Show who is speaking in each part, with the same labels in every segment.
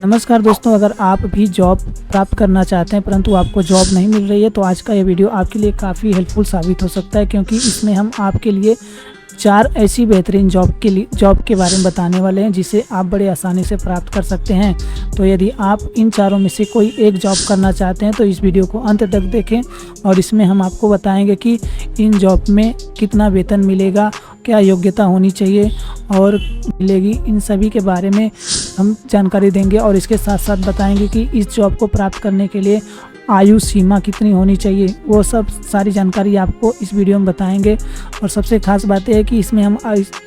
Speaker 1: नमस्कार दोस्तों, अगर आप भी जॉब प्राप्त करना चाहते हैं परंतु आपको जॉब नहीं मिल रही है तो आज का ये वीडियो आपके लिए काफ़ी हेल्पफुल साबित हो सकता है, क्योंकि इसमें हम आपके लिए 4 ऐसी बेहतरीन जॉब के बारे में बताने वाले हैं जिसे आप बड़े आसानी से प्राप्त कर सकते हैं। तो यदि आप इन चारों में से कोई एक जॉब करना चाहते हैं तो इस वीडियो को अंत तक देखें और इसमें हम आपको बताएंगे कि इन जॉब में कितना वेतन मिलेगा, क्या योग्यता होनी चाहिए और मिलेगी, इन सभी के बारे में हम जानकारी देंगे। और इसके साथ साथ बताएंगे कि इस जॉब को प्राप्त करने के लिए आयु सीमा कितनी होनी चाहिए, वो सब सारी जानकारी आपको इस वीडियो में बताएंगे। और सबसे खास बात यह है कि इसमें हम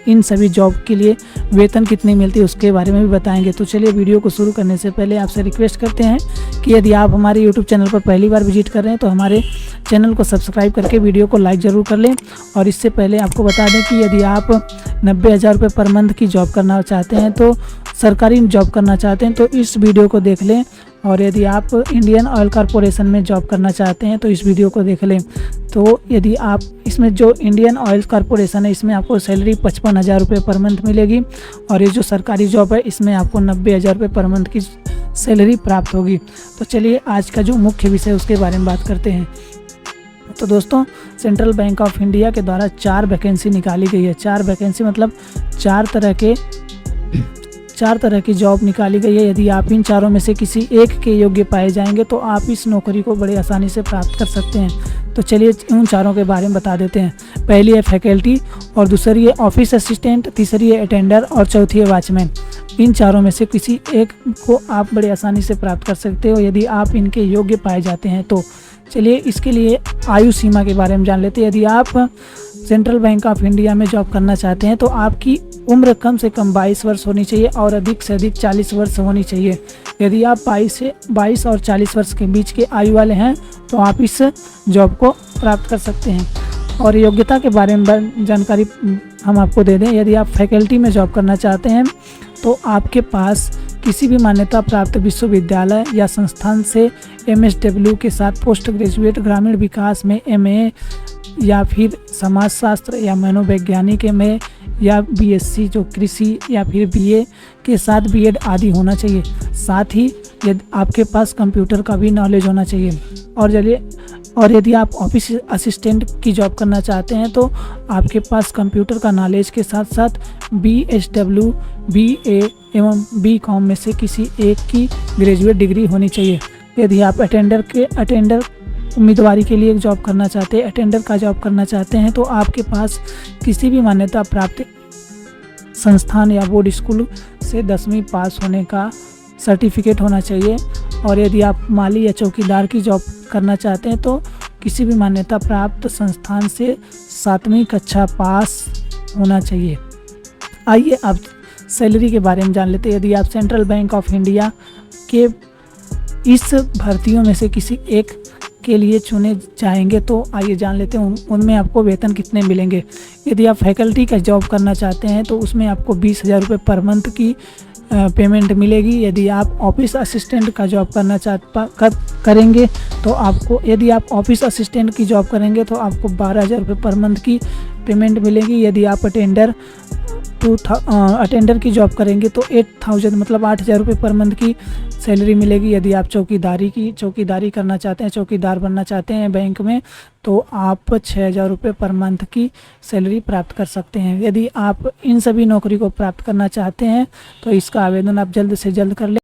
Speaker 1: इन सभी जॉब के लिए वेतन कितनी मिलती है उसके बारे में भी बताएंगे। तो चलिए वीडियो को शुरू करने से पहले आपसे रिक्वेस्ट करते हैं कि यदि आप हमारे यूट्यूब चैनल पर पहली बार विजिट कर रहे हैं तो हमारे चैनल को सब्सक्राइब करके वीडियो को लाइक ज़रूर कर लें। और इससे पहले आपको बता दें कि यदि आप 90,000 रुपये पर मंथ की जॉब करना चाहते हैं, तो सरकारी जॉब करना चाहते हैं तो इस वीडियो को देख लें। और यदि आप इंडियन ऑयल कॉरपोरेशन में जॉब करना चाहते हैं तो इस वीडियो को देख लें। तो यदि आप इसमें जो इंडियन ऑयल कॉरपोरेशन है इसमें आपको सैलरी 55,000 रुपये पर मंथ मिलेगी, और ये जो सरकारी जॉब है इसमें आपको 90,000 रुपये पर मंथ की सैलरी प्राप्त होगी। तो चलिए आज का जो मुख्य विषय है उसके बारे में बात करते हैं। तो दोस्तों, सेंट्रल बैंक ऑफ इंडिया के द्वारा 4 वैकेंसी निकाली गई है। 4 वैकेंसी मतलब 4 तरह की जॉब निकाली गई है। यदि आप इन चारों में से किसी एक के योग्य पाए जाएंगे तो आप इस नौकरी को बड़े आसानी से प्राप्त कर सकते हैं। तो चलिए उन चारों के बारे में बता देते हैं। पहली है फैकल्टी, और दूसरी है ऑफिस असिस्टेंट, तीसरी है अटेंडर और चौथी है वॉचमैन। इन चारों में से किसी एक को आप बड़े आसानी से प्राप्त कर सकते हो यदि आप इनके योग्य पाए जाते हैं। तो चलिए इसके लिए आयु सीमा के बारे में जान लेते हैं। यदि आप सेंट्रल बैंक ऑफ इंडिया में जॉब करना चाहते हैं तो आपकी उम्र कम से कम 22 वर्ष होनी चाहिए और अधिक से अधिक 40 वर्ष होनी चाहिए। यदि आप 22 और 40 वर्ष के बीच के आयु वाले हैं तो आप इस जॉब को प्राप्त कर सकते हैं। और योग्यता के बारे में जानकारी हम आपको दे दें। यदि आप फैकल्टी में जॉब करना चाहते हैं तो आपके पास किसी भी मान्यता प्राप्त विश्वविद्यालय या संस्थान से MSW के साथ पोस्ट ग्रेजुएट ग्रामीण विकास में MA या फिर समाजशास्त्र या मनोवैज्ञानिक में या BSc जो कृषि या फिर BA के साथ B.Ed आदि होना चाहिए। साथ ही यदि आपके पास कंप्यूटर का भी नॉलेज होना चाहिए। और यदि आप ऑफिस असिस्टेंट की जॉब करना चाहते हैं तो आपके पास कंप्यूटर का नॉलेज के साथ साथ BSW, BA एवं BCom में से किसी एक की ग्रेजुएट डिग्री होनी चाहिए। यदि आप अटेंडर उम्मीदवारी के लिए जॉब करना चाहते हैं, अटेंडर का जॉब करना चाहते हैं तो आपके पास किसी भी मान्यता प्राप्त संस्थान या बोर्ड स्कूल से 10वीं पास होने का सर्टिफिकेट होना चाहिए। और यदि आप माली या चौकीदार की जॉब करना चाहते हैं तो किसी भी मान्यता प्राप्त संस्थान से 7वीं कक्षा पास होना चाहिए। आइए अब सैलरी के बारे में जान लेते हैं। यदि आप सेंट्रल बैंक ऑफ इंडिया के इस भर्तियों में से किसी एक के लिए चुने जाएंगे तो आइए जान लेते हैं उनमें आपको वेतन कितने मिलेंगे। यदि आप फैकल्टी का जॉब करना चाहते हैं तो उसमें आपको 20,000 रुपये पर मंथ की पेमेंट मिलेगी। यदि आप ऑफिस असिस्टेंट का जॉब करना करेंगे तो आपको यदि आप ऑफिस असिस्टेंट की जॉब करेंगे तो आपको 12,000 रुपये पर मंथ की पेमेंट मिलेगी। यदि आप अटेंडर की जॉब करेंगे तो 8,000 मतलब 8,000 रुपये पर मंथ की सैलरी मिलेगी। यदि आप चौकीदारी करना चाहते हैं, चौकीदार बनना चाहते हैं बैंक में, तो आप 6,000 रुपये पर मंथ की सैलरी प्राप्त कर सकते हैं। यदि आप इन सभी नौकरी को प्राप्त करना चाहते हैं तो इसका आवेदन आप जल्द से जल्द कर लें।